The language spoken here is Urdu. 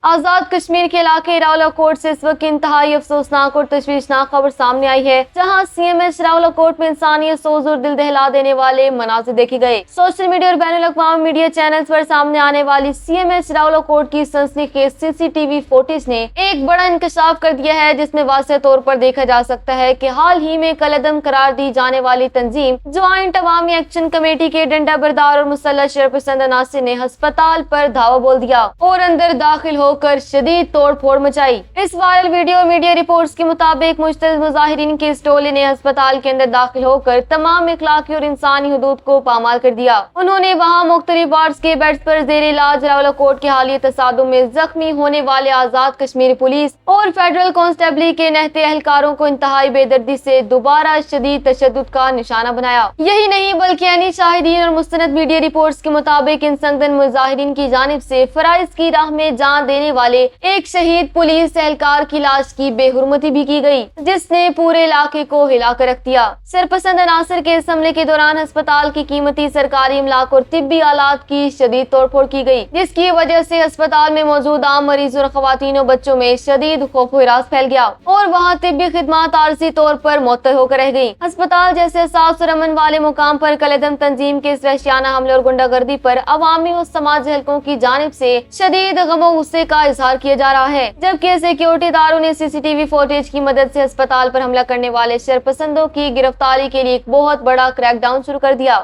آزاد کشمیر کے علاقے راولا کوٹ سے اس وقت انتہائی افسوسناک اور تشویشناک خبر سامنے آئی ہے، جہاں سی ایم ایچ راولا کوٹ میں انسانیت سوز اور دل دہلا دینے والے مناظر دیکھے گئے۔ سوشل میڈیا اور بین الاقوامی میڈیا چینلز پر سامنے آنے والی سی ایم ایچ راولا کوٹ کی سنسنیخیز سی سی ٹی وی فوٹیج نے ایک بڑا انکشاف کر دیا ہے، جس میں واضح طور پر دیکھا جا سکتا ہے کہ حال ہی میں کالعدم قرار دی جانے والی تنظیم جوائنٹ عوامی ایکشن کمیٹی کے ڈنڈا بردار اور مسلح شرپسند عناصر نے ہسپتال پر دھاوا بول دیا اور اندر داخل ہو کر شدید توڑ پھوڑ مچائی۔ اس وائرل ویڈیو میڈیا رپورٹس کے مطابق مشتعل مظاہرین کے اس ٹولے نے ہسپتال کے اندر داخل ہو کر تمام اخلاقی اور انسانی حدود کو پامال کر دیا۔ انہوں نے وہاں مختلف وارڈز کے بیڈز پر زیر علاج راولا کوٹ کے حالیہ تصادم میں زخمی ہونے والے آزاد کشمیر پولیس اور فیڈرل کانسٹیبلی کے نہتے اہلکاروں کو انتہائی بے دردی سے دوبارہ شدید تشدد کا نشانہ بنایا۔ یہی نہیں بلکہ عینی شاہدین اور مستند میڈیا رپورٹس کے مطابق ان سنگدن مظاہرین کی جانب سے فرائض کی راہ میں جان دینے والے ایک شہید پولیس اہلکار کی لاش کی بے حرمتی بھی کی گئی، جس نے پورے علاقے کو ہلا کر رکھ دیا۔ سرپسند عناصر کے اس حملے کے دوران ہسپتال کی قیمتی سرکاری املاک اور طبی آلات کی شدید توڑ پھوڑ کی گئی، جس کی وجہ سے ہسپتال میں موجود عام مریضوں اور خواتین و بچوں میں شدید خوف و ہراس پھیل گیا اور وہاں طبی خدمات عارضی طور پر معطل ہو کر رہ گئی۔ ہسپتال جیسے حساس اور امن والے مقام پر کالعدم تنظیم کے اس وحشیانہ حملے اور غنڈہ گردی پر عوامی و سماجی حلقوں کی جانب سے شدید غم و غصے کا اظہار کیا جا رہا ہے، جبکہ سیکیورٹی اداروں نے سی سی ٹی وی فوٹیج کی مدد سے ہسپتال پر حملہ کرنے والے شرپسندوں کی گرفتاری کے لیے ایک بہت بڑا کریک ڈاؤن شروع کر دیا۔